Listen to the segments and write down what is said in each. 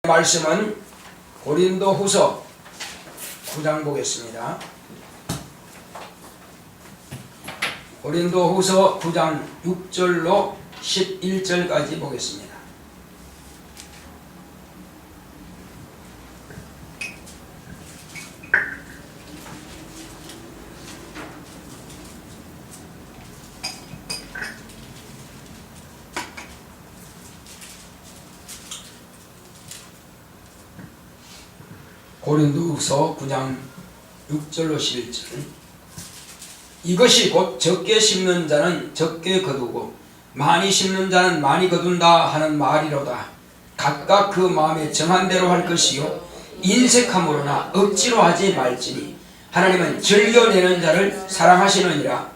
말씀은 고린도후서 9장 보겠습니다. 고린도후서 9장 6절로 11절까지 보겠습니다. 고린도후서 9장 6절로 11절. 이것이 곧 적게 심는 자는 적게 거두고 많이 심는 자는 많이 거둔다 하는 말이로다. 각각 그 마음에 정한 대로 할 것이요 인색함으로나 억지로 하지 말지니 하나님은 즐겨내는 자를 사랑하시느니라.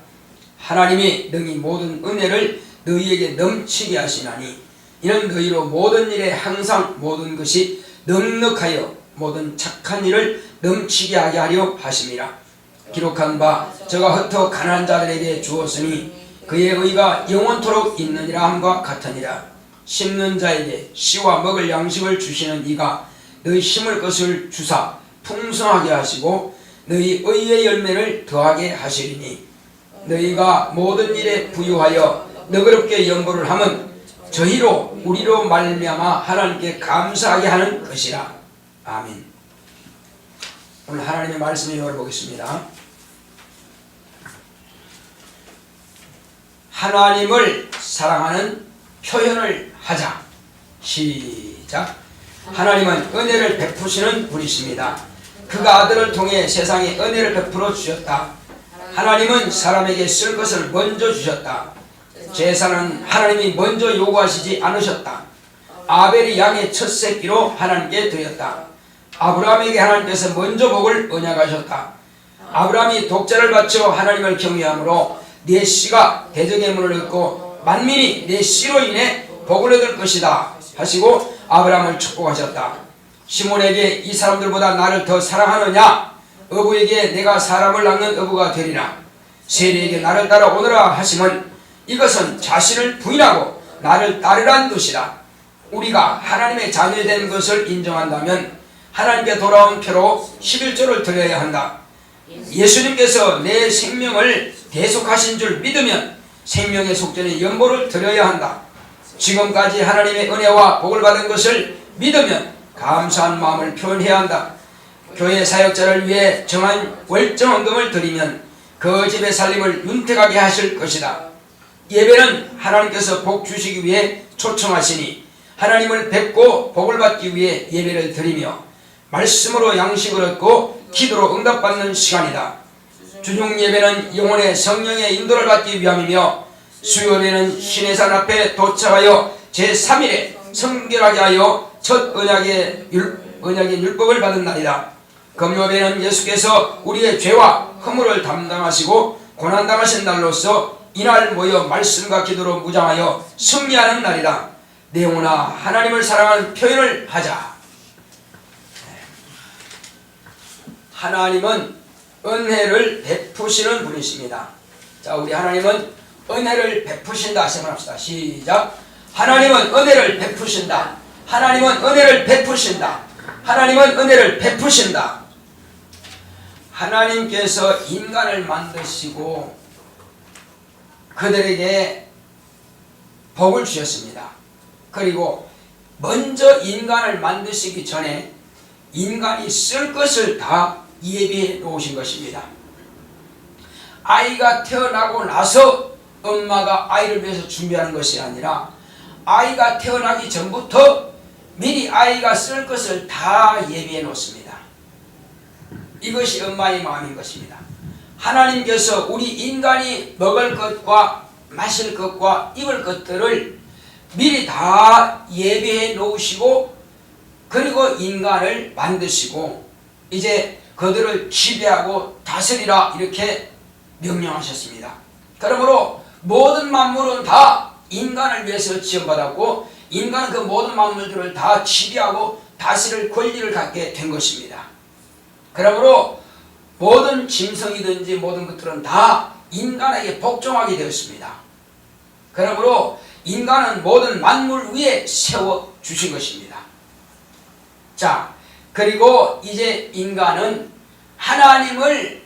하나님이 능히 모든 은혜를 너희에게 넘치게 하시나니 이는 너희로 모든 일에 항상 모든 것이 넉넉하여 모든 착한 일을 넘치게 하게 하려 하심이라. 기록한 바 저가 흩어 가난한 자들에게 주었으니 그의 의가 영원토록 있느니라 함과 같으니라. 심는 자에게 씨와 먹을 양식을 주시는 이가 너희 심을 것을 주사 풍성하게 하시고 너희 의의 열매를 더하게 하시리니 너희가 모든 일에 부유하여 너그럽게 연보를 함은 저희로 우리로 말미암아 하나님께 감사하게 하는 것이라. 아멘. 오늘 하나님의 말씀을 읽어보겠습니다. 하나님을 사랑하는 표현을 하자. 시작. 하나님은 은혜를 베푸시는 분이십니다. 그가 아들을 통해 세상에 은혜를 베풀어 주셨다. 하나님은 사람에게 쓸 것을 먼저 주셨다. 제사는 하나님이 먼저 요구하시지 않으셨다. 아벨이 양의 첫 새끼로 하나님께 드렸다. 아브라함에게 하나님께서 먼저 복을 언약하셨다. 아브라함이 독자를 바쳐 하나님을 경외함으로 내 씨가 대적의 문을 얻고 만민이 내 씨로 인해 복을 얻을 것이다 하시고 아브라함을 축복하셨다. 시몬에게 이 사람들보다 나를 더 사랑하느냐? 어부에게 내가 사람을 낳는 어부가 되리라. 세리에게 나를 따라오너라 하심은 이것은 자신을 부인하고 나를 따르란 뜻이다. 우리가 하나님의 자녀된 것을 인정한다면 하나님께 돌아온 표로 11조를 드려야 한다. 예수님께서 내 생명을 대속하신 줄 믿으면 생명의 속전에 연보를 드려야 한다. 지금까지 하나님의 은혜와 복을 받은 것을 믿으면 감사한 마음을 표현해야 한다. 교회 사역자를 위해 정한 월정헌금을 드리면 그 집의 살림을 윤택하게 하실 것이다. 예배는 하나님께서 복 주시기 위해 초청하시니 하나님을 뵙고 복을 받기 위해 예배를 드리며 말씀으로 양식을 얻고 기도로 응답받는 시간이다. 주중 예배는 영혼의 성령의 인도를 받기 위함이며 수요예배는 시내산 앞에 도착하여 제3일에 성결하게 하여 첫 언약의 율법을 받은 날이다. 금요예배는 예수께서 우리의 죄와 허물을 담당하시고 고난당하신 날로서 이날 모여 말씀과 기도로 무장하여 승리하는 날이다. 내 영혼아 하나님을 사랑하는 표현을 하자. 하나님은 은혜를 베푸시는 분이십니다. 자, 우리 하나님은 은혜를 베푸신다 하시면 합시다. 시작. 하나님은 은혜를 베푸신다. 하나님은 은혜를 베푸신다. 하나님은 은혜를 베푸신다. 하나님께서 인간을 만드시고 그들에게 복을 주셨습니다. 그리고 먼저 인간을 만드시기 전에 인간이 쓸 것을 다 예비해 놓으신 것입니다. 아이가 태어나고 나서 엄마가 아이를 위해서 준비하는 것이 아니라 아이가 태어나기 전부터 미리 아이가 쓸 것을 다 예비해 놓습니다. 이것이 엄마의 마음인 것입니다. 하나님께서 우리 인간이 먹을 것과 마실 것과 입을 것들을 미리 다 예비해 놓으시고 그리고 인간을 만드시고 이제 그들을 지배하고 다스리라 이렇게 명령하셨습니다. 그러므로 모든 만물은 다 인간을 위해서 지원받았고 인간은 그 모든 만물들을 다 지배하고 다스릴 권리를 갖게 된 것입니다. 그러므로 모든 짐승이든지 모든 것들은 다 인간에게 복종하게 되었습니다. 그러므로 인간은 모든 만물 위에 세워주신 것입니다. 자, 그리고 이제 인간은 하나님을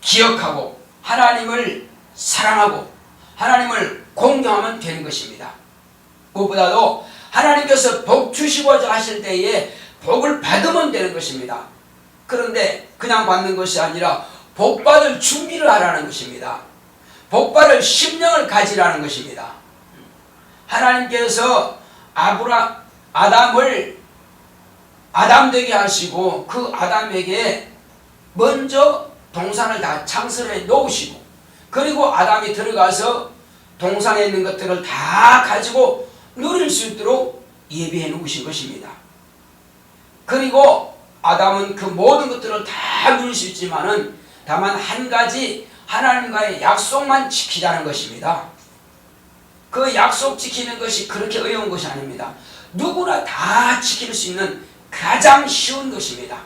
기억하고 하나님을 사랑하고 하나님을 공경하면 되는 것입니다. 무엇보다도 하나님께서 복 주시고자 하실 때에 복을 받으면 되는 것입니다. 그런데 그냥 받는 것이 아니라 복 받을 준비를 하라는 것입니다. 복 받을 심령을 가지라는 것입니다. 하나님께서 아담을 아담 되게 하시고 그 아담에게 먼저 동산을 다 창설해 놓으시고 그리고 아담이 들어가서 동산에 있는 것들을 다 가지고 누릴 수 있도록 예비해 놓으신 것입니다. 그리고 아담은 그 모든 것들을 다 누릴 수 있지만은 다만 한 가지 하나님과의 약속만 지키자는 것입니다. 그 약속 지키는 것이 그렇게 어려운 것이 아닙니다. 누구나 다 지킬 수 있는 가장 쉬운 것입니다.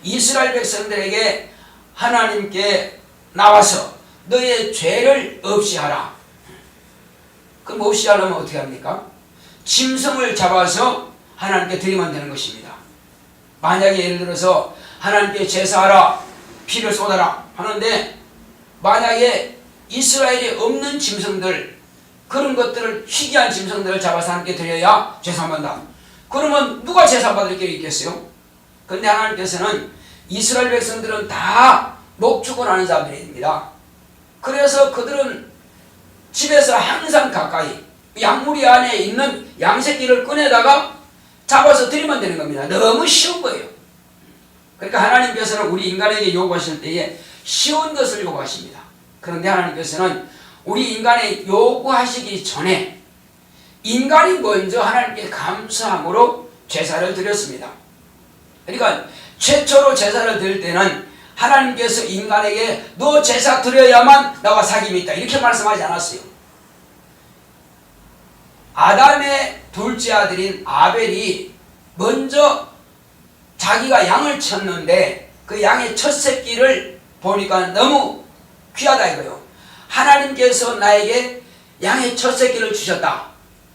이스라엘 백성들에게 하나님께 나와서 너의 죄를 없이 하라. 그럼 없이 하려면 어떻게 합니까? 짐승을 잡아서 하나님께 드리면 되는 것입니다. 만약에 예를 들어서 하나님께 제사하라, 피를 쏟아라 하는데 만약에 이스라엘에 없는 짐승들, 그런 것들을 희귀한 짐승들을 잡아서 하나님께 드려야 제사받는다. 그러면 누가 제사받을 길이 있겠어요? 그런데 하나님께서는 이스라엘 백성들은 다 목축을 하는 자들입니다. 그래서 그들은 집에서 항상 가까이 양무리 안에 있는 양새끼를 꺼내다가 잡아서 드리면 되는 겁니다. 너무 쉬운 거예요. 그러니까 하나님께서는 우리 인간에게 요구하실 때에 쉬운 것을 요구하십니다. 그런데 하나님께서는 우리 인간에 요구하시기 전에 인간이 먼저 하나님께 감사함으로 제사를 드렸습니다. 그러니까 최초로 제사를 드릴 때는 하나님께서 인간에게 너 제사 드려야만 나와 사귐이 있다 이렇게 말씀하지 않았어요. 아담의 둘째 아들인 아벨이 먼저 자기가 양을 쳤는데 그 양의 첫 새끼를 보니까 너무 귀하다 이거요. 하나님께서 나에게 양의 첫 새끼를 주셨다.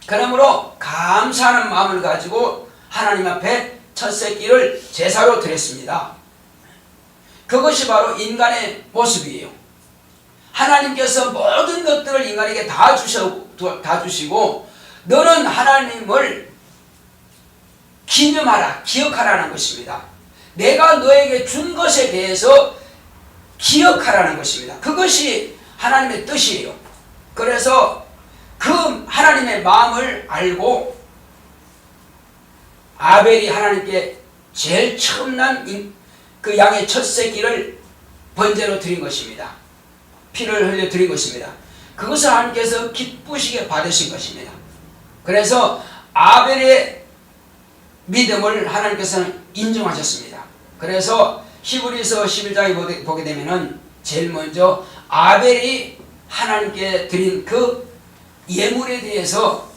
그러므로 감사하는 마음을 가지고 하나님 앞에 첫 새끼를 제사로 드렸습니다. 그것이 바로 인간의 모습이에요. 하나님께서 모든 것들을 인간에게 다 주시고 너는 하나님을 기념하라, 기억하라는 것입니다. 내가 너에게 준 것에 대해서 기억하라는 것입니다. 그것이 하나님의 뜻이에요. 그래서 그 하나님의 마음을 알고 아벨이 하나님께 제일 처음 난 그 양의 첫 새끼를 번제로 드린 것입니다. 피를 흘려 드린 것입니다. 그것을 하나님께서 기쁘시게 받으신 것입니다. 그래서 아벨의 믿음을 하나님께서는 인정하셨습니다. 그래서 히브리서 11장에 보게 되면은 제일 먼저 아벨이 하나님께 드린 그 예물에 대해서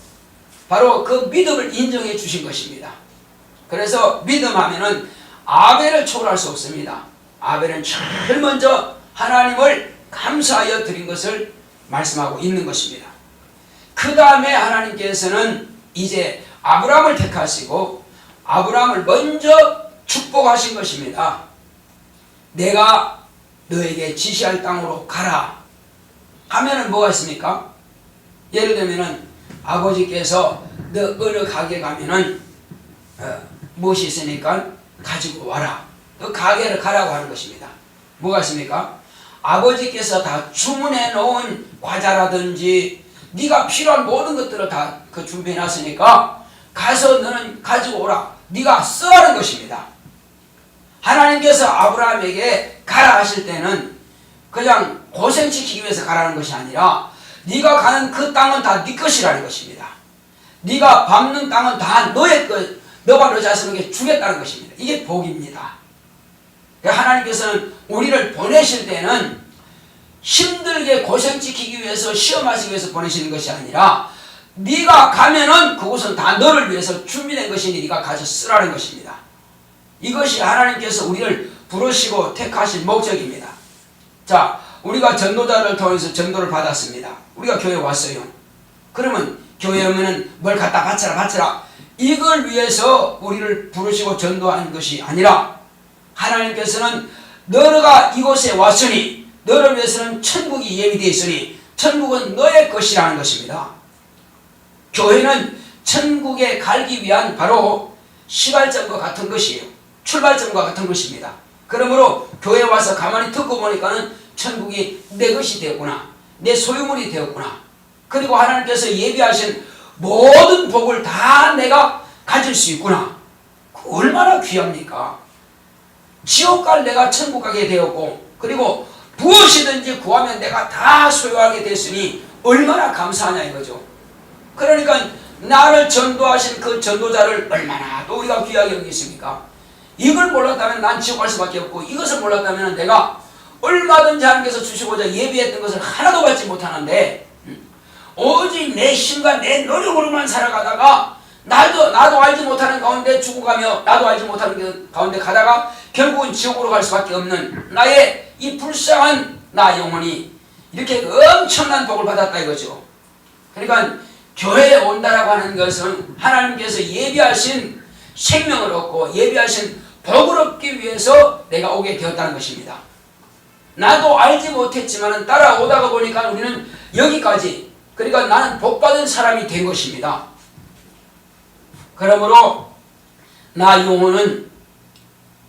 바로 그 믿음을 인정해 주신 것입니다. 그래서 믿음하면은 아벨을 초월할 수 없습니다. 아벨은 제일 먼저 하나님을 감사하여 드린 것을 말씀하고 있는 것입니다. 그 다음에 하나님께서는 이제 아브라함을 택하시고 아브라함을 먼저 축복하신 것입니다. 내가 너에게 지시할 땅으로 가라 하면은 뭐가 있습니까? 예를 들면은 아버지께서 너 어느 가게 가면은 무엇이 있으니까 가지고 와라. 그 가게를 가라고 하는 것입니다. 뭐가 있습니까? 아버지께서 다 주문해 놓은 과자라든지 네가 필요한 모든 것들을 다 그 준비해 놨으니까 가서 너는 가지고 오라. 네가 쓰라는 것입니다. 하나님께서 아브라함에게 가라 하실 때는 그냥 고생시키기 위해서 가라는 것이 아니라 네가 가는 그 땅은 다 네 것이라는 것입니다. 네가 밟는 땅은 다 너의 것, 너가 너 자신에게 주겠다는 것입니다. 이게 복입니다. 하나님께서는 우리를 보내실 때는 힘들게 고생시키기 위해서 시험하시기 위해서 보내시는 것이 아니라 네가 가면은 그곳은 다 너를 위해서 준비된 것이니 네가 가서 쓰라는 것입니다. 이것이 하나님께서 우리를 부르시고 택하신 목적입니다. 자, 우리가 전도자를 통해서 전도를 받았습니다. 우리가 교회에 왔어요. 그러면 교회 오면은 뭘 갖다 바쳐라. 이걸 위해서 우리를 부르시고 전도한 것이 아니라 하나님께서는 너가 이곳에 왔으니 너를 위해서는 천국이 예비되어 있으니 천국은 너의 것이라는 것입니다. 교회는 천국에 가기 위한 바로 시발점과 같은 것이에요. 출발점과 같은 것입니다. 그러므로 교회에 와서 가만히 듣고 보니까는 천국이 내 것이 되었구나, 내 소유물이 되었구나, 그리고 하나님께서 예비하신 모든 복을 다 내가 가질 수 있구나. 얼마나 귀합니까? 지옥 갈 내가 천국 가게 되었고, 그리고 무엇이든지 구하면 내가 다 소유하게 됐으니 얼마나 감사하냐 이거죠. 그러니까 나를 전도하신 그 전도자를 얼마나 또 우리가 귀하게 여기겠습니까? 이걸 몰랐다면 난 지옥 갈 수밖에 없고, 이것을 몰랐다면 내가 얼마든지 하나님께서 주시고자 예비했던 것을 하나도 받지 못하는데, 오직 내 힘과 내 노력으로만 살아가다가 나도 알지 못하는 가운데 죽어가며 나도 알지 못하는 가운데 가다가 결국은 지옥으로 갈 수밖에 없는 나의 이 불쌍한 나 영혼이 이렇게 엄청난 복을 받았다 이거죠. 그러니까 교회에 온다라고 하는 것은 하나님께서 예비하신 생명을 얻고 예비하신 복을 얻기 위해서 내가 오게 되었다는 것입니다. 나도 알지 못했지만 따라오다가 보니까 우리는 여기까지, 그러니까 나는 복받은 사람이 된 것입니다. 그러므로 나 영혼은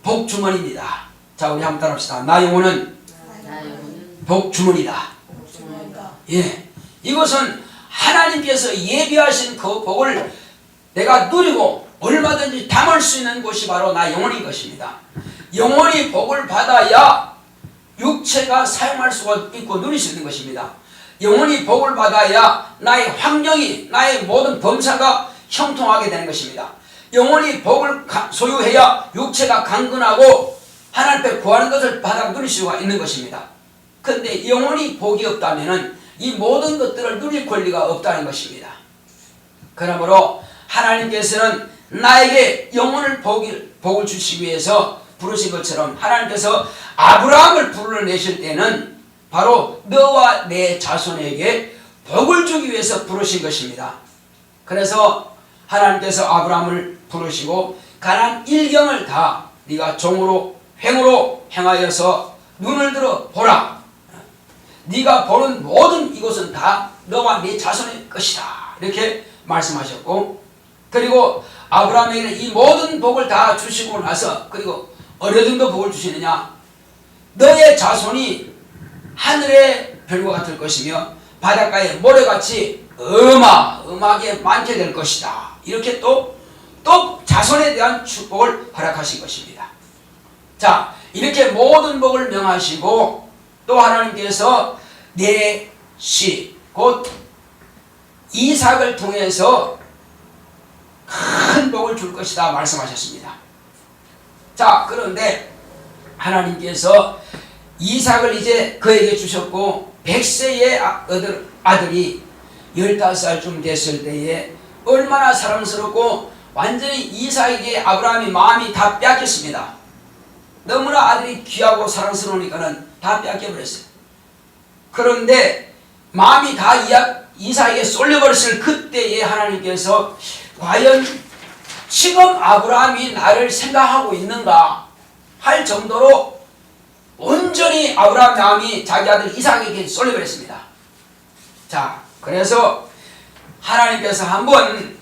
복주머니입니다. 자, 우리 한번 따라합시다. 나 영혼은 복주머니다. 예, 이것은 하나님께서 예비하신 그 복을 내가 누리고 얼마든지 담을 수 있는 곳이 바로 나 영혼인 것입니다. 영혼이 복을 받아야 육체가 사용할 수가 있고 누릴 수 있는 것입니다. 영혼이 복을 받아야 나의 환경이, 나의 모든 범사가 형통하게 되는 것입니다. 영혼이 복을 소유해야 육체가 강건하고 하나님 앞에 구하는 것을 받아 누릴 수가 있는 것입니다. 그런데 영혼이 복이 없다면 이 모든 것들을 누릴 권리가 없다는 것입니다. 그러므로 하나님께서는 나에게 영혼을 복을 주시기 위해서 부르신 것처럼 하나님께서 아브라함을 불러내실 때는 바로 너와 내 자손에게 복을 주기 위해서 부르신 것입니다. 그래서 하나님께서 아브라함을 부르시고 가나안 일경을 다 네가 종으로 횡으로 행하여서 눈을 들어 보라. 네가 보는 모든 이곳은 다 너와 네 자손의 것이다. 이렇게 말씀하셨고, 그리고 아브라함에게는 이 모든 복을 다 주시고 나서, 그리고 어느 정도 복을 주시느냐, 너의 자손이 하늘의 별과 같을 것이며 바닷가의 모래같이 어마어마하게 많게 될 것이다. 이렇게 또 자손에 대한 축복을 허락하신 것입니다. 자, 이렇게 모든 복을 명하시고 또 하나님께서 내 씨, 곧 이삭을 통해서 큰 복을 줄 것이다 말씀하셨습니다. 자, 그런데 하나님께서 이삭을 이제 그에게 주셨고 100세의 아들이 15살쯤 됐을 때에 얼마나 사랑스럽고 완전히 이삭에게 아브라함이 마음이 다 뺏겼습니다. 너무나 아들이 귀하고 사랑스러우니까는 다 뺏겨버렸어요. 그런데 마음이 다 이삭에게 쏠려버렸을 그때에 하나님께서 과연 지금 아브라함이 나를 생각하고 있는가 할 정도로 온전히 아브라함 마음이 자기 아들 이삭에게 쏠려버렸습니다. 자, 그래서 하나님께서 한번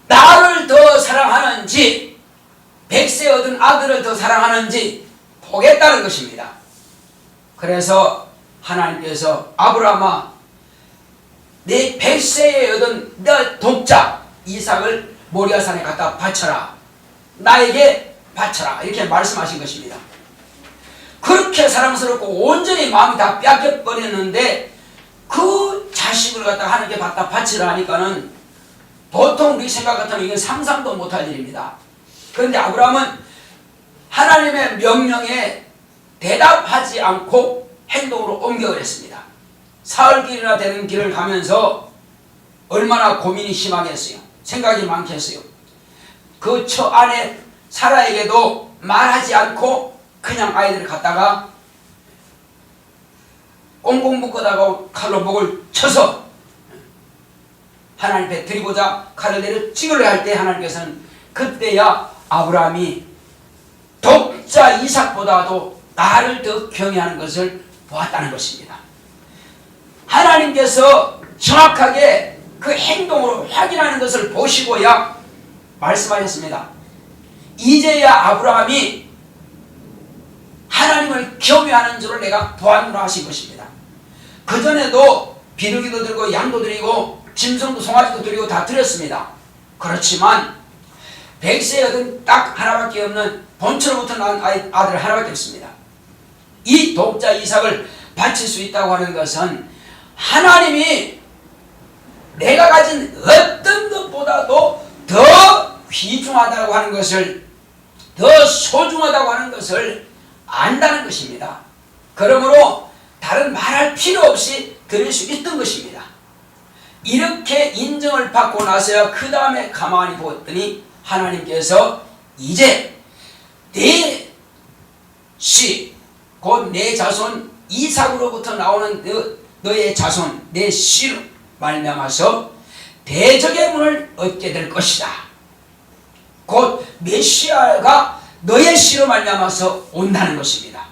나를 더 사랑하는지 100세 얻은 아들을 더 사랑하는지 보겠다는 것입니다. 그래서 하나님께서 아브라함아, 내 100세에 얻은 내 독자 이삭을 모리아산에 갖다 바쳐라. 나에게 바쳐라. 이렇게 말씀하신 것입니다. 그렇게 사랑스럽고 온전히 마음이 다 뺏겨버렸는데 그 자식을 갖다 하나님께 갖다 바치라 하니까는 보통 우리 생각 같으면 이건 상상도 못할 일입니다. 그런데 아브라함은 하나님의 명령에 대답하지 않고 행동으로 옮겨버렸습니다. 사흘길이나 되는 길을 가면서 얼마나 고민이 심하겠어요. 생각이 많겠어요. 그 처 아내 사라에게도 말하지 않고 그냥 아이들을 갖다가 꽁꽁 묶어다가 칼로 목을 쳐서 하나님 앞에 드리고자 칼을 내려 찍으려 할 때 하나님께서는 그때야 아브라함이 독자 이삭보다도 나를 더 경외하는 것을 보았다는 것입니다. 하나님께서 정확하게 그 행동으로 확인하는 것을 보시고야 말씀하셨습니다. 이제야 아브라함이 하나님을 경외하는 줄을 내가 보았노라 하신 것입니다. 그전에도 비둘기도 들고 양도 드리고 짐승도 송아지도 드리고 다 드렸습니다. 그렇지만 백세에 얻은 딱 하나밖에 없는 본처로부터 낳은 아들 하나밖에 없습니다. 이 독자 이삭을 바칠 수 있다고 하는 것은 하나님이 내가 가진 어떤 것보다도 더 귀중하다고 하는 것을, 더 소중하다고 하는 것을 안다는 것입니다. 그러므로 다른 말할 필요 없이 드릴 수 있던 것입니다. 이렇게 인정을 받고 나서야 그 다음에 가만히 보았더니 하나님께서 이제 내 씨, 곧 내 자손 이삭으로부터 나오는 너의 자손, 내 씨로 말미암아서 대적의 문을 얻게 될 것이다. 곧 메시아가 너의 씨로 말미암아서 온다는 것입니다.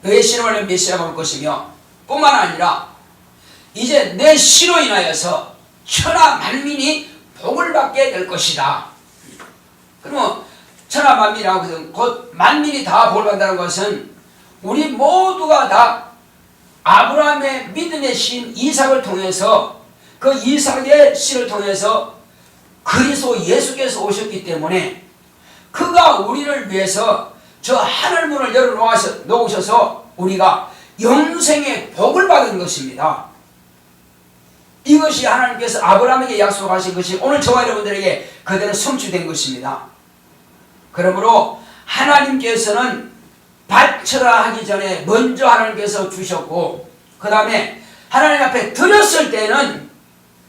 너의 씨로 말미암아 메시아가 올 것이며 뿐만 아니라 이제 내 씨로 인하여서 천하 만민이 복을 받게 될 것이다. 그러면 천하 만민이라고 해서 곧 만민이 다 복을 받는다는 것은 우리 모두가 다 아브라함의 믿음의 신 이삭을 통해서, 그 이삭의 씨를 통해서 그리스도 예수께서 오셨기 때문에 그가 우리를 위해서 저 하늘문을 열어놓으셔서 우리가 영생의 복을 받은 것입니다. 이것이 하나님께서 아브라함에게 약속하신 것이 오늘 저와 여러분들에게 그대로 성취된 것입니다. 그러므로 하나님께서는 바쳐라 하기 전에 먼저 하나님께서 주셨고, 그 다음에 하나님 앞에 드렸을 때는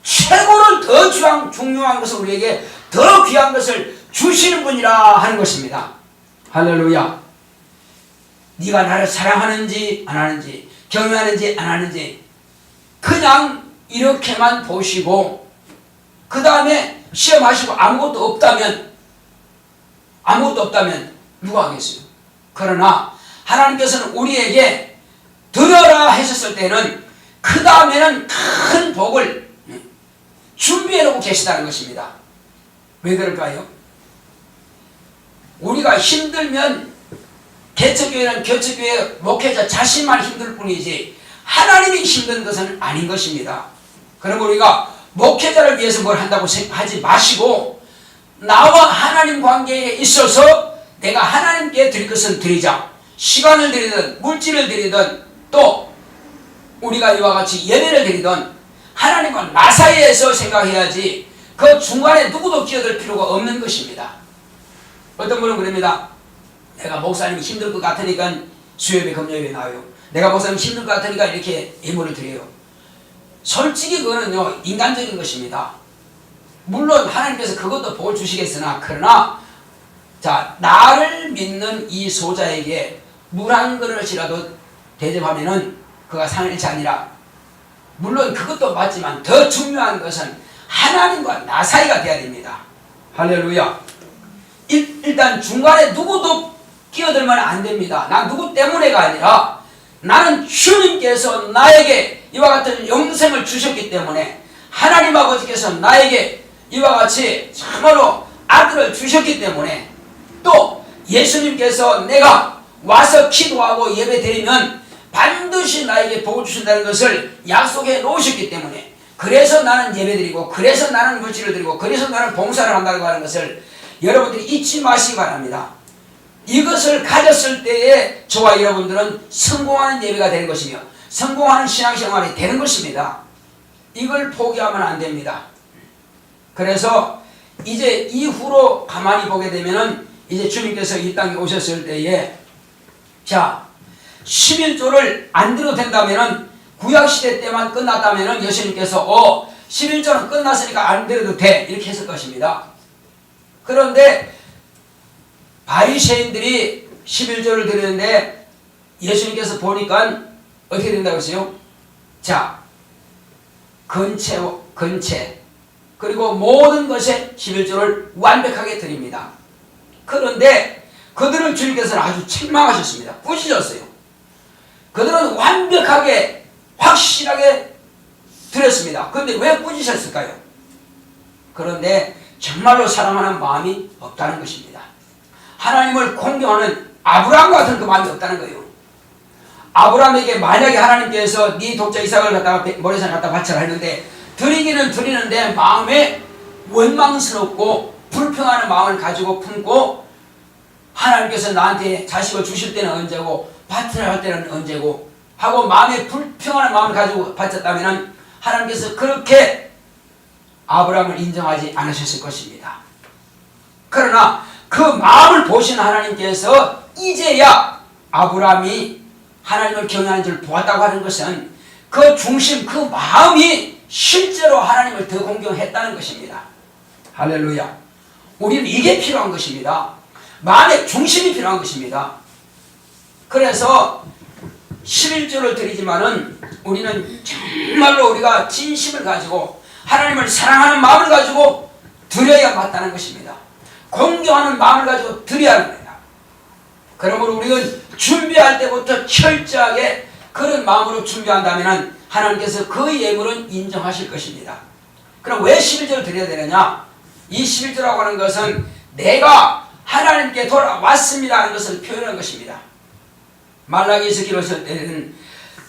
최고로 더 중요한 것을 우리에게 더 귀한 것을 주시는 분이라 하는 것입니다. 할렐루야. 네가 나를 사랑하는지 안 하는지, 경외하는지 안 하는지 그냥 이렇게만 보시고 그 다음에 시험하시고 아무것도 없다면 누가 하겠어요? 그러나 하나님께서는 우리에게 드려라 하셨을 때는 그 다음에는 큰 복을 준비해 놓고 계시다는 것입니다. 왜 그럴까요? 우리가 힘들면 개척교회는 개척교회 목회자 자신만 힘들 뿐이지 하나님이 힘든 것은 아닌 것입니다. 그럼 우리가 목회자를 위해서 뭘 한다고 생각하지 마시고 나와 하나님 관계에 있어서 내가 하나님께 드릴 것은 드리자. 시간을 드리든 물질을 드리든 또 우리가 이와 같이 예배를 드리든 하나님과 나 사이에서 생각해야지 그 중간에 누구도 끼어들 필요가 없는 것입니다. 어떤 분은 그럽니다. 내가 목사님이 힘들 것 같으니까 수요일에 금요일에 나와요. 내가 목사님 힘들 것 같으니까 이렇게 예물을 드려요. 솔직히 그거는요 인간적인 것입니다. 물론 하나님께서 그것도 복을 주시겠으나 그러나 자 나를 믿는 이 소자에게 물 한 그릇이라도 대접하면은 그가 상을 잃지 아니라 물론 그것도 맞지만 더 중요한 것은 하나님과 나 사이가 돼야 됩니다. 할렐루야. 일단 중간에 누구도 끼어들면 안 됩니다. 난 누구 때문에가 아니라 나는 주님께서 나에게 이와 같은 영생을 주셨기 때문에 하나님 아버지께서 나에게 이와 같이 참으로 아들을 주셨기 때문에 또 예수님께서 내가 와서 기도하고 예배드리면 반드시 나에게 복을 주신다는 것을 약속해 놓으셨기 때문에 그래서 나는 예배드리고 그래서 나는 물질을 드리고 그래서 나는 봉사를 한다고 하는 것을 여러분들이 잊지 마시기 바랍니다. 이것을 가졌을 때에 저와 여러분들은 성공하는 예배가 되는 것이며 성공하는 신앙생활이 되는 것입니다. 이걸 포기하면 안 됩니다. 그래서 이제 이후로 가만히 보게 되면은 이제 주님께서 이 땅에 오셨을 때에 자 11조를 안 드려도 된다면은 구약시대 때만 끝났다면은 예수님께서 11조는 끝났으니까 안 드려도 돼 이렇게 했을 것입니다. 그런데 바리새인들이 11조를 드리는데 예수님께서 보니까 어떻게 된다고 했어요? 자 근체 그리고 모든 것에 11조를 완벽하게 드립니다. 그런데 그들은 주님께서는 아주 책망하셨습니다. 꾸짖었어요. 그들은 완벽하게 확실하게 드렸습니다. 그런데 왜 꾸짖었을까요? 그런데 정말로 사랑하는 마음이 없다는 것입니다. 하나님을 공경하는 아브라함 같은 그 마음이 없다는 거예요. 아브라함에게 만약에 하나님께서 네 독자 이삭을 갖다가 모래산에 갖다 바쳐라 했는데 드리기는 드리는데 마음에 원망스럽고 불평하는 마음을 가지고 품고 하나님께서 나한테 자식을 주실 때는 언제고 바쳐라 할 때는 언제고 하고 마음에 불평하는 마음을 가지고 바쳤다면 하나님께서 그렇게 아브라함을 인정하지 않으셨을 것입니다. 그러나 그 마음을 보신 하나님께서 이제야 아브라함이 하나님을 경외하는 줄 보았다고 하는 것은 그 중심, 그 마음이 실제로 하나님을 더 공경했다는 것입니다. 할렐루야. 우리는 이게 필요한 것입니다. 마음의 중심이 필요한 것입니다. 그래서 11조를 드리지만은 우리는 정말로 우리가 진심을 가지고 하나님을 사랑하는 마음을 가지고 드려야 맞다는 것입니다. 공경하는 마음을 가지고 드려야 합니다. 그러므로 우리는 준비할 때부터 철저하게 그런 마음으로 준비한다면 하나님께서 그 예물은 인정하실 것입니다. 그럼 왜 11조를 드려야 되느냐? 이 11조라고 하는 것은 내가 하나님께 돌아왔습니다 하는 것을 표현한 것입니다. 말라기에서 기록할 때는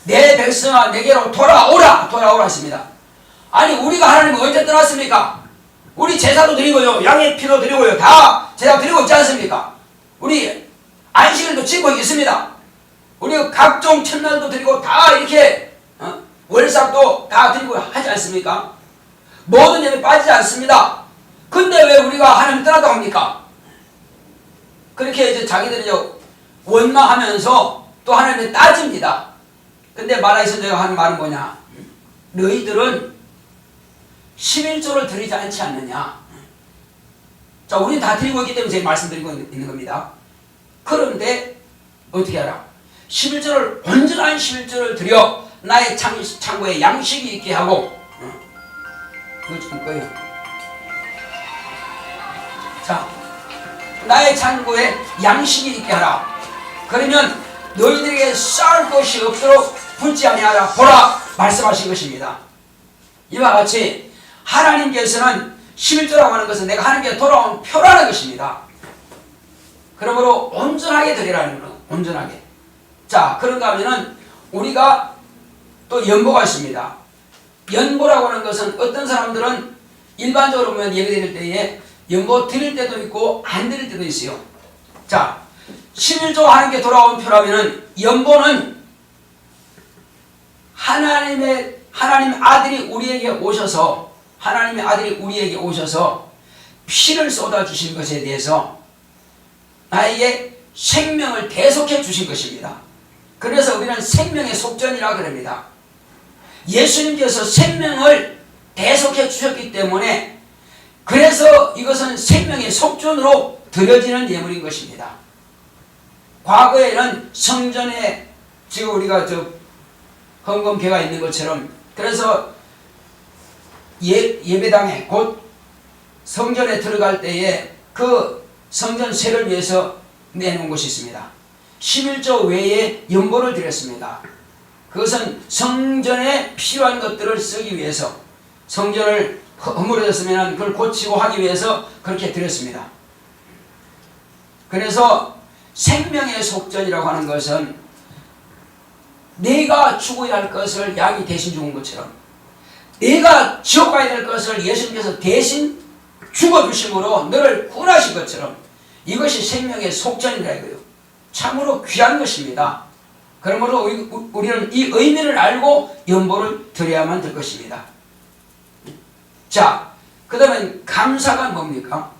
내 백성아 내게로 돌아오라 했습니다. 아니 우리가 하나님을 언제 떠났습니까? 우리 제사도 드리고요, 양의 피도 드리고요, 다 제사 드리고 있지 않습니까? 우리 안식일도 지키고 있습니다. 우리 각종 첫날도 드리고 다 이렇게 월삭도 다 드리고 하지 않습니까? 모든 예배 빠지지 않습니다. 근데 왜 우리가 하나님 떠났다고 합니까? 그렇게 이제 자기들이 이제 원망하면서 또 하나님을 따집니다. 근데 말라기 선지자가 하는 말은 뭐냐? 너희들은 11조를 드리지 않지 않느냐? 자, 우리는 다 드리고 있기 때문에 제가 말씀드리고 있는 겁니다. 그런데 어떻게 하라? 11조를 온전한 11조를 드려 나의 창고에 양식이 있게 하고 그거 줄 거예요. 자, 나의 창고에 양식이 있게 하라. 그러면 너희들에게 쌓을 것이 없도록 붙지 아니하라. 보라 말씀하신 것입니다. 이와 같이 하나님께서는 11조라고 하는 것은 내가 하나님께 돌아온 표라는 것입니다. 그러므로 온전하게 드리라는 거예요. 온전하게. 자, 그런가 하면은 우리가 또 연보가 있습니다. 연보라고 하는 것은 어떤 사람들은 일반적으로 보면 예배 드릴 때에 연보 드릴 때도 있고 안 드릴 때도 있어요. 자, 11조 하나님께 돌아온 표라면은 연보는 하나님 아들이 우리에게 오셔서 하나님의 아들이 우리에게 오셔서 피를 쏟아주신 것에 대해서 나에게 생명을 대속해 주신 것입니다. 그래서 우리는 생명의 속전이라 그럽니다. 예수님께서 생명을 대속해 주셨기 때문에 그래서 이것은 생명의 속전으로 드려지는 예물인 것입니다. 과거에는 성전에 지금 우리가 헌금궤가 있는 것처럼 그래서 예배당에 곧 성전에 들어갈 때에 그 성전세를 위해서 내놓은 것이 있습니다. 11조 외에 연보를 드렸습니다. 그것은 성전에 필요한 것들을 쓰기 위해서 성전을 허물어졌으면 그걸 고치고 하기 위해서 그렇게 드렸습니다. 그래서 생명의 속전이라고 하는 것은 내가 죽어야 할 것을 양이 대신 죽은 것처럼 내가 지옥 가야 될 것을 예수님께서 대신 죽어주심으로 너를 구원하신 것처럼 이것이 생명의 속전이라 이거예요. 참으로 귀한 것입니다. 그러므로 우리는 이 의미를 알고 연보를 드려야만 될 것입니다. 자, 그 다음에 감사가 뭡니까?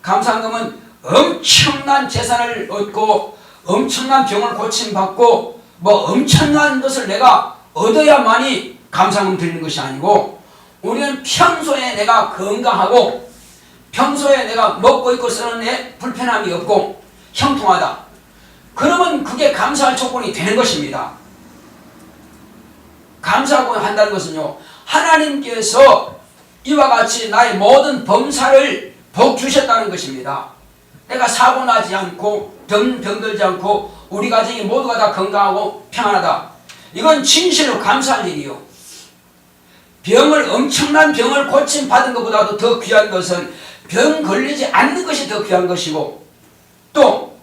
감사금은 엄청난 재산을 얻고 엄청난 병을 고침받고 뭐 엄청난 것을 내가 얻어야만이 감사금 드리는 것이 아니고 우리는 평소에 내가 건강하고 평소에 내가 먹고 있고 쓰는 데 불편함이 없고 형통하다. 그러면 그게 감사할 조건이 되는 것입니다. 감사하고 한다는 것은요, 하나님께서 이와 같이 나의 모든 범사를 복 주셨다는 것입니다. 내가 사고 나지 않고 병들지 않고 우리 가정이 모두가 다 건강하고 평안하다. 이건 진실로 감사할 일이요. 엄청난 병을 고침받은 것보다도 더 귀한 것은 병 걸리지 않는 것이 더 귀한 것이고, 또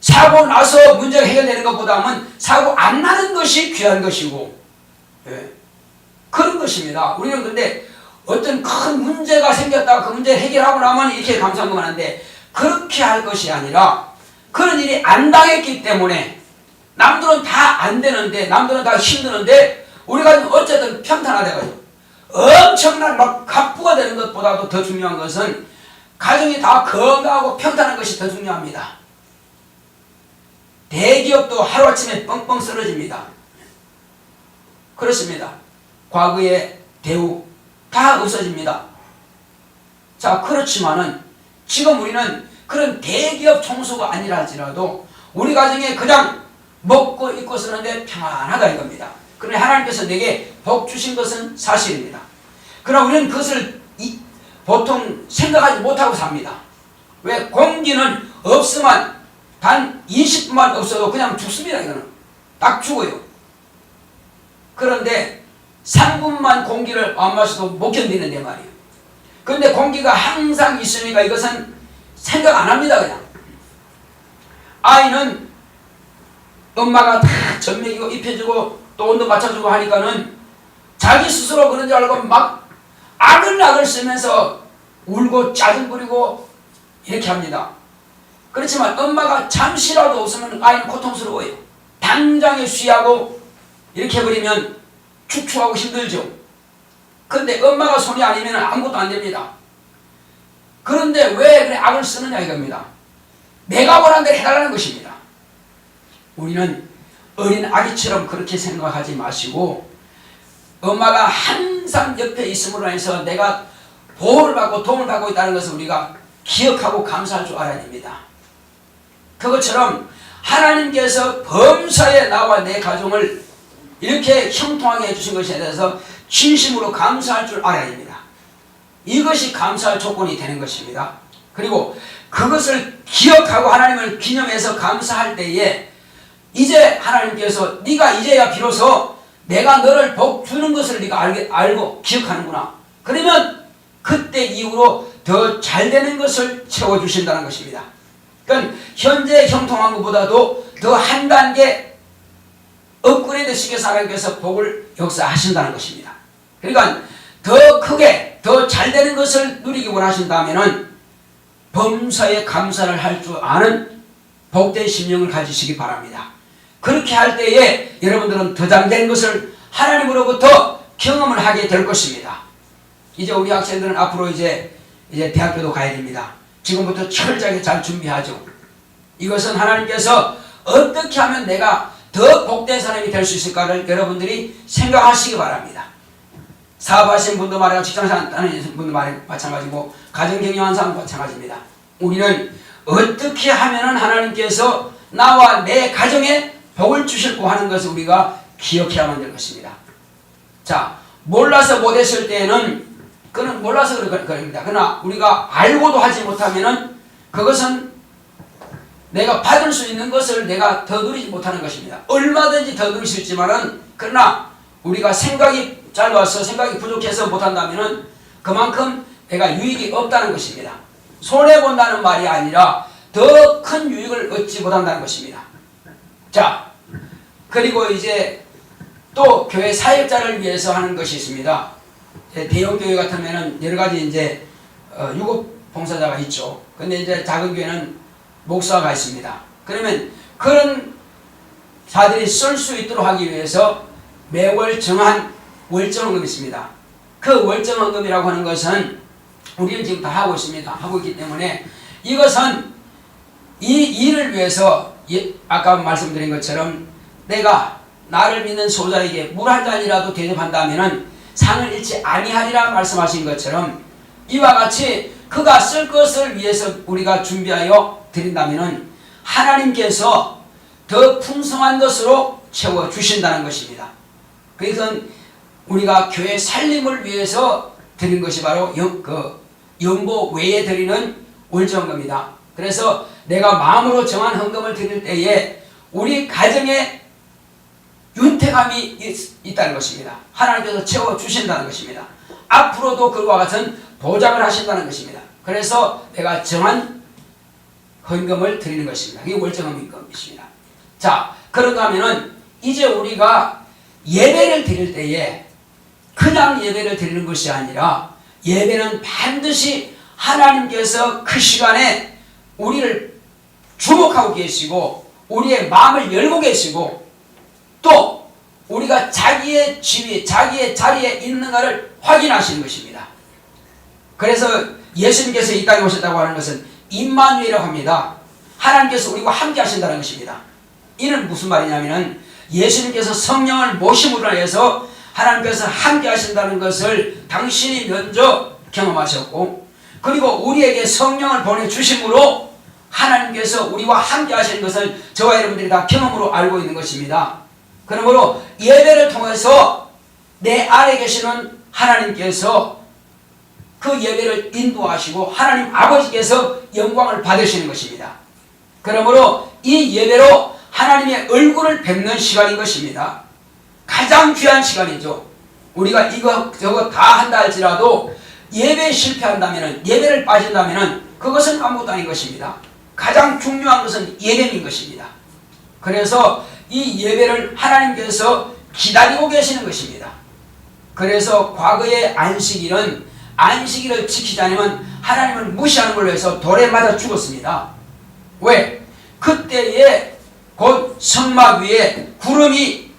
사고 나서 문제가 해결되는 것보다는 사고 안 나는 것이 귀한 것이고, 예. 그런 것입니다. 우리는 근데 어떤 큰 문제가 생겼다가 그 문제 해결하고 나면 이렇게 감사한 것만 한데, 그렇게 할 것이 아니라 그런 일이 안 당했기 때문에 남들은 다 안 되는데, 남들은 다 힘드는데 우리가 어쨌든 평탄화돼가지고 엄청난 막 갑부가 되는 것보다도 더 중요한 것은 가정이 다 건강하고 평탄한 것이 더 중요합니다. 대기업도 하루아침에 뻥뻥 쓰러집니다. 그렇습니다. 과거의 대우 다 없어집니다. 자, 그렇지만은 지금 우리는 그런 대기업 총수가 아니라 할지라도 우리 가정에 그냥 먹고 입고 쓰는데 평안하다 이겁니다. 그러나 하나님께서 내게 복 주신 것은 사실입니다. 그러나 우리는 그것을 보통 생각하지 못하고 삽니다. 왜? 공기는 없으면 단 20분만 없어도 그냥 죽습니다. 이거는 딱 죽어요. 그런데 3분만 공기를 안 마셔도 못 견디는데 말이에요. 그런데 공기가 항상 있으니까 이것은 생각 안 합니다. 그냥 아이는 엄마가 다 젖 먹이고 입혀주고 또 온도 맞춰주고 하니까는 자기 스스로 그런 줄 알고 막 악을 쓰면서 울고 짜증 부리고 이렇게 합니다. 그렇지만 엄마가 잠시라도 없으면 아이는 고통스러워요. 당장에 쉬하고 이렇게 해버리면 축축하고 힘들죠. 그런데 엄마가 손이 아니면 아무것도 안 됩니다. 그런데 왜 그래 악을 쓰느냐 이겁니다. 내가 원하는 대로 해달라는 것입니다. 우리는 어린 아기처럼 그렇게 생각하지 마시고 엄마가 항상 옆에 있음으로 해서 내가 보호를 받고 도움을 받고 있다는 것을 우리가 기억하고 감사할 줄 알아야 됩니다. 그것처럼 하나님께서 범사에 나와 내 가정을 이렇게 형통하게 해주신 것에 대해서 진심으로 감사할 줄 알아야 됩니다. 이것이 감사할 조건이 되는 것입니다. 그리고 그것을 기억하고 하나님을 기념해서 감사할 때에 이제 하나님께서 네가 이제야 비로소 내가 너를 복 주는 것을 네가 알고 기억하는구나. 그러면 그때 이후로 더 잘 되는 것을 채워주신다는 것입니다. 그러니까 현재 형통한 것보다도 더 한 단계 업그레이드 시켜서 하나님께서 복을 역사하신다는 것입니다. 그러니까 더 크게 더 잘 되는 것을 누리기 원하신다면은 범사에 감사를 할 줄 아는 복된 심령을 가지시기 바랍니다. 그렇게 할 때에 여러분들은 더 잘된 것을 하나님으로부터 경험을 하게 될 것입니다. 이제 우리 학생들은 앞으로 이제 대학교도 가야 됩니다. 지금부터 철저하게 잘 준비하죠. 이것은 하나님께서 어떻게 하면 내가 더 복된 사람이 될 수 있을까를 여러분들이 생각하시기 바랍니다. 사업하시는 분도 말이고 직장생활 하는 분도 마찬가지고 가정 경영하는 사람도 마찬가지입니다. 우리는 어떻게 하면 하나님께서 나와 내 가정에 복을 주실고 하는 것을 우리가 기억해야만 될 것입니다. 자, 몰라서 못했을 때에는 그는 몰라서 그런 겁니다. 그러나 우리가 알고도 하지 못하면은 그것은 내가 받을 수 있는 것을 내가 더 누리지 못하는 것입니다. 얼마든지 더 누릴 수 있지만은 그러나 우리가 생각이 짧아서 생각이 부족해서 못한다면은 그만큼 내가 유익이 없다는 것입니다. 손해본다는 말이 아니라 더 큰 유익을 얻지 못한다는 것입니다. 자, 그리고 이제 또 교회 사역자를 위해서 하는 것이 있습니다. 대형 교회 같으면은 여러 가지 이제 유급 봉사자가 있죠. 근데 이제 작은 교회는 목사가 있습니다. 그러면 그런 자들이 쓸 수 있도록 하기 위해서 매월 정한 월정헌금이 있습니다. 그 월정헌금이라고 하는 것은 우리는 지금 다 하고 있습니다. 하고 있기 때문에 이것은 이 일을 위해서 아까 말씀드린 것처럼 내가 나를 믿는 소자에게 물 한 잔이라도 대접한다면은 상을 잃지 아니하리라 말씀하신 것처럼 이와 같이 그가 쓸 것을 위해서 우리가 준비하여 드린다면은 하나님께서 더 풍성한 것으로 채워주신다는 것입니다. 그래서 우리가 교회 살림을 위해서 드리는 것이 바로 연보 외에 드리는 월정금이다. 그래서 내가 마음으로 정한 헌금을 드릴 때에 우리 가정에 윤택함이 있다는 것입니다. 하나님께서 채워주신다는 것입니다. 앞으로도 그와 같은 보장을 하신다는 것입니다. 그래서 내가 정한 헌금을 드리는 것입니다. 이게 월정금인 것입니다. 자, 그런가 하면은 이제 우리가 예배를 드릴 때에 그냥 예배를 드리는 것이 아니라 예배는 반드시 하나님께서 그 시간에 우리를 주목하고 계시고 우리의 마음을 열고 계시고 또 우리가 자기의 지위, 자기의 자리에 있는가를 확인하시는 것입니다. 그래서 예수님께서 이 땅에 오셨다고 하는 것은 임마누엘이라고 합니다. 하나님께서 우리와 함께 하신다는 것입니다. 이는 무슨 말이냐면은 예수님께서 성령을 모심으로 해서 하나님께서 함께 하신다는 것을 당신이 먼저 경험하셨고 그리고 우리에게 성령을 보내주심으로 하나님께서 우리와 함께 하시는 것을 저와 여러분들이 다 경험으로 알고 있는 것입니다. 그러므로 예배를 통해서 내 안에 계시는 하나님께서 그 예배를 인도하시고 하나님 아버지께서 영광을 받으시는 것입니다. 그러므로 이 예배로 하나님의 얼굴을 뵙는 시간인 것입니다. 가장 귀한 시간이죠. 우리가 이거 저거 다 한다 할지라도 예배에 실패한다면 예배를 빠진다면 그것은 아무것도 아닌 것입니다. 가장 중요한 것은 예배인 것입니다. 그래서 이 예배를 하나님께서 기다리고 계시는 것입니다. 그래서 과거의 안식일을 지키지 않으면 하나님을 무시하는 걸로 해서 돌에 맞아 죽었습니다. 왜? 그때에 곧 성막 위에 구름이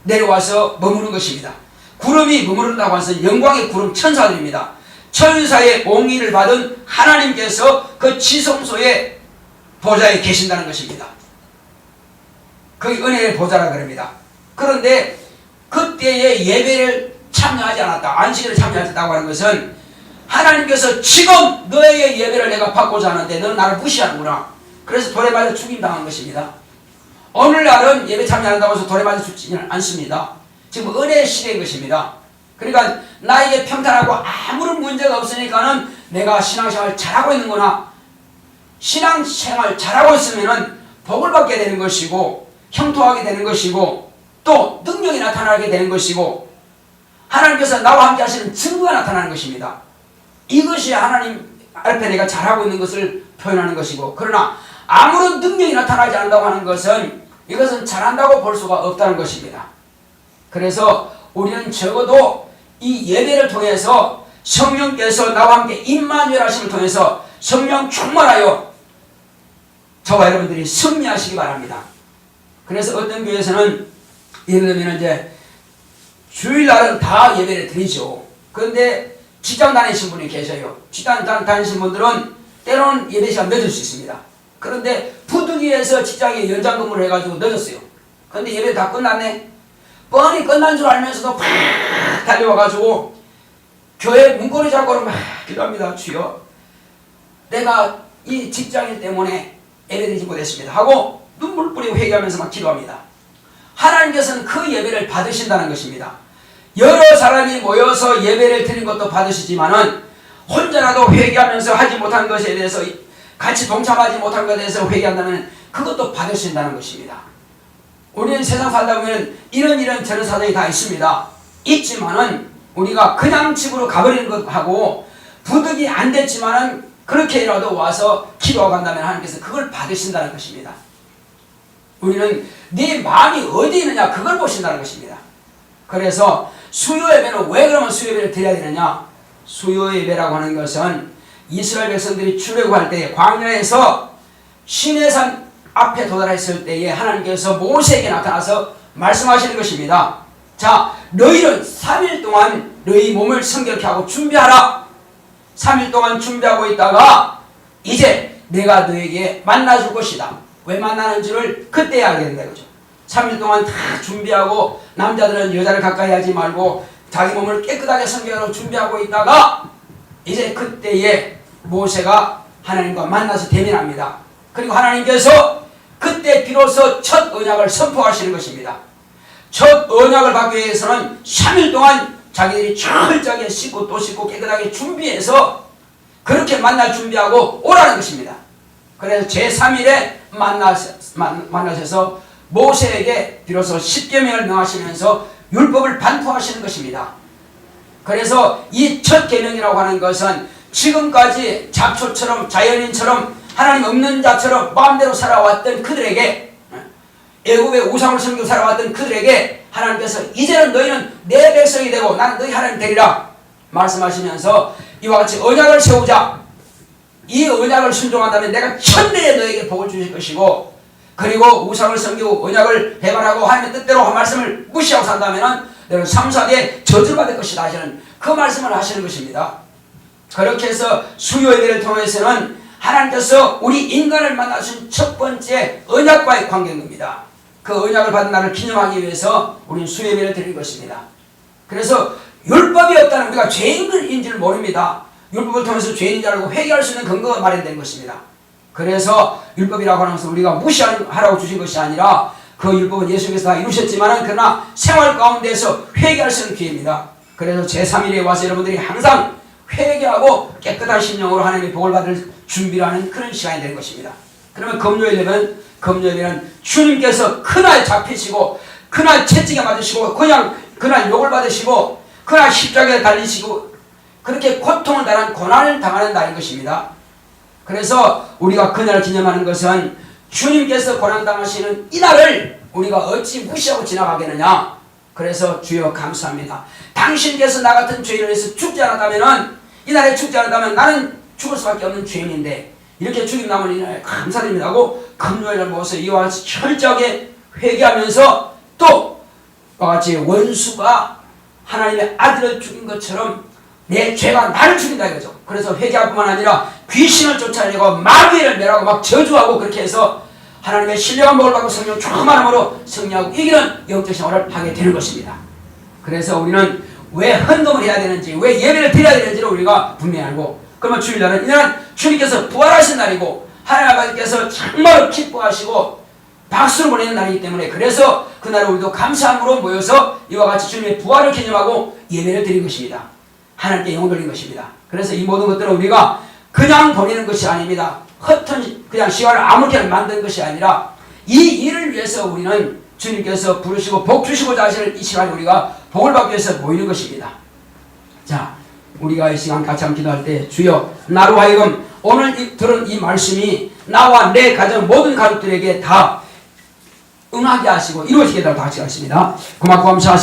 내려와서 머무는 것입니다. 구름이 머무른다고 하는 것은 영광의 구름 천사들입니다. 천사의 옹의를 받은 하나님께서 그 지성소의 보좌에 계신다는 것입니다. 그게 은혜의 보좌라 그럽니다. 그런데 그때의 예배를 참여하지 않았다. 안식일을 참여하지 않았다고 하는 것은 하나님께서 지금 너의 예배를 내가 받고자 하는데 너는 나를 무시하는구나. 그래서 돌에 맞아 죽임당한 것입니다. 오늘날은 예배 참여한다고 해서 돌에 맞아 죽지는 않습니다. 지금 은혜의 시대인 것입니다. 그러니까 나에게 평탄하고 아무런 문제가 없으니까는 내가 신앙생활 잘하고 있는구나. 신앙생활 잘하고 있으면은 복을 받게 되는 것이고 형통하게 되는 것이고 또 능력이 나타나게 되는 것이고 하나님께서 나와 함께 하시는 증거가 나타나는 것입니다. 이것이 하나님 앞에 내가 잘하고 있는 것을 표현하는 것이고 그러나 아무런 능력이 나타나지 않는다고 하는 것은 이것은 잘한다고 볼 수가 없다는 것입니다. 그래서 우리는 적어도 이 예배를 통해서 성령께서 나와 함께 임마누엘 하심을 통해서 성령 충만하여 저와 여러분들이 승리하시기 바랍니다. 그래서 어떤 교회에서는 예를 들면 이제 주일날은 다 예배를 드리죠. 그런데 직장 다니신 분이 계셔요. 직장 다니신 분들은 때로는 예배 시간 늦을 수 있습니다. 그런데 부득이해서 직장에 연장 근무를 해가지고 늦었어요. 그런데 예배 다 끝났네. 뻔히 끝난 줄 알면서도 팍 달려와가지고 교회 문고리 잡고는 막 기도합니다. 주여, 내가 이 직장인 때문에 예배드리지 못했습니다 하고 눈물 뿌리고 회개하면서 막 기도합니다. 하나님께서는 그 예배를 받으신다는 것입니다. 여러 사람이 모여서 예배를 드린 것도 받으시지만은 혼자라도 회개하면서 하지 못한 것에 대해서 같이 동참하지 못한 것에 대해서 회개한다면 그것도 받으신다는 것입니다. 우리는 세상 살다 보면 이런 저런 사정이 다 있습니다. 있지만은 우리가 그냥 집으로 가버리는 것하고 부득이 안 됐지만은 그렇게라도 와서 기도하고 간다면 하나님께서 그걸 받으신다는 것입니다. 우리는 네 마음이 어디 있느냐 그걸 보신다는 것입니다. 그래서 수요 예배는 왜 그러면 수요 예배를 드려야 되느냐? 수요 예배라고 하는 것은 이스라엘 백성들이 출애굽할 때 광야에서 시내산 앞에 도달했을 때에 하나님께서 모세에게 나타나서 말씀하시는 것입니다. 자, 너희는 3일 동안 너희 몸을 성결케 하고 준비하라. 3일 동안 준비하고 있다가 이제 내가 너에게 만나줄 것이다. 왜 만나는 줄을 그때 알게 된다 이거죠. 3일 동안 다 준비하고 남자들은 여자를 가까이 하지 말고 자기 몸을 깨끗하게 성결하고 준비하고 있다가 이제 그때에 모세가 하나님과 만나서 대면합니다. 그리고 하나님께서 그때 비로소 첫 언약을 선포하시는 것입니다. 첫 언약을 받기 위해서는 3일 동안 자기들이 철저하게 씻고 또 씻고 깨끗하게 준비해서 그렇게 만날 준비하고 오라는 것입니다. 그래서 제3일에 만나셔서 모세에게 비로소 십계명을 명하시면서 율법을 반포하시는 것입니다. 그래서 이 첫 계명이라고 하는 것은 지금까지 잡초처럼 자연인처럼 하나님 없는 자처럼 마음대로 살아왔던 그들에게, 애굽의 우상을 섬기고 살아왔던 그들에게 하나님께서 이제는 너희는 내 백성이 되고 나는 너희 하나님 되리라 말씀하시면서 이와 같이 언약을 세우자. 이 언약을 순종한다면 내가 천대에 너에게 복을 주실 것이고, 그리고 우상을 섬기고 언약을 배반하고 하나님의 뜻대로 한 말씀을 무시하고 산다면 너는 3, 4대에 저주받을 것이다 하시는 그 말씀을 하시는 것입니다. 그렇게 해서 수요 예배를 통해서는 하나님께서 우리 인간을 만나신 첫 번째 언약과의 관계입니다. 그 언약을 받은 날을 기념하기 위해서 우리는 수요 예배를 드리는 것입니다. 그래서 율법이 없다는 우리가 죄인인 줄 모릅니다. 율법을 통해서 죄인인 줄 알고 회개할 수 있는 근거가 마련된 것입니다. 그래서 율법이라고 하는 것은 우리가 무시하라고 주신 것이 아니라 그 율법은 예수님께서 다 이루셨지만 그러나 생활 가운데서 회개할 수 있는 기회입니다. 그래서 제3일에 와서 여러분들이 항상 회개하고 깨끗한 심령으로 하나님의 복을 받을 준비를 하는 그런 시간이 되는 것입니다. 그러면 금요일에는 주님께서 그날 잡히시고 그날 채찍에 맞으시고 그날 욕을 받으시고 그날 십자가에 달리시고 그렇게 고통을 당한 고난을 당하는 날인 것입니다. 그래서 우리가 그날을 기념하는 것은 주님께서 고난당하시는 이 날을 우리가 어찌 무시하고 지나가겠느냐. 그래서 주여 감사합니다. 당신께서 나 같은 죄인을 위해서 죽지 않았다면, 이 날에 죽지 않았다면 나는 죽을 수밖에 없는 죄인인데 이렇게 죽임 남은 이날 감사드립니다 하고 금요일을 모아서 이와 같이 철저하게 회개하면서 또 이와 같이 원수가 하나님의 아들을 죽인 것처럼 내 죄가 나를 죽인다 이거죠. 그래서 회개할 뿐만 아니라 귀신을 쫓아내고 마귀를 멸하고 막 저주하고 그렇게 해서 하나님의 신령한 복을 받고 성령 충만함으로 승리하고 이기는 영적 생활을 하게 되는 것입니다. 그래서 우리는 왜 헌금을 해야 되는지, 왜 예배를 드려야 되는지를 우리가 분명히 알고, 그러면 주일날은 이날은 주님께서 부활하신 날이고 하나님 아버지께서 정말 기뻐하시고 박수를 보내는 날이기 때문에, 그래서 그날을 우리도 감사함으로 모여서 이와 같이 주님의 부활을 기념하고 예배를 드린 것입니다. 하나님께 영광 돌린 것입니다. 그래서 이 모든 것들은 우리가 그냥 보내는 것이 아닙니다. 헛된 그냥 시간을 아무렇게나 만든 것이 아니라 이 일을 위해서 우리는 주님께서 부르시고 복 주시고자 하시는 이 시간에 우리가 복을 받기 위해서 모이는 것입니다. 자, 우리가 이 시간 같이 한번 기도할 때 주여 나로 하여금 오늘 들은 이 말씀이 나와 내 가정 모든 가족들에게 다 응하게 하시고 이루어지게 해달라고 같이 하십니다. 고맙고 감사하십니다.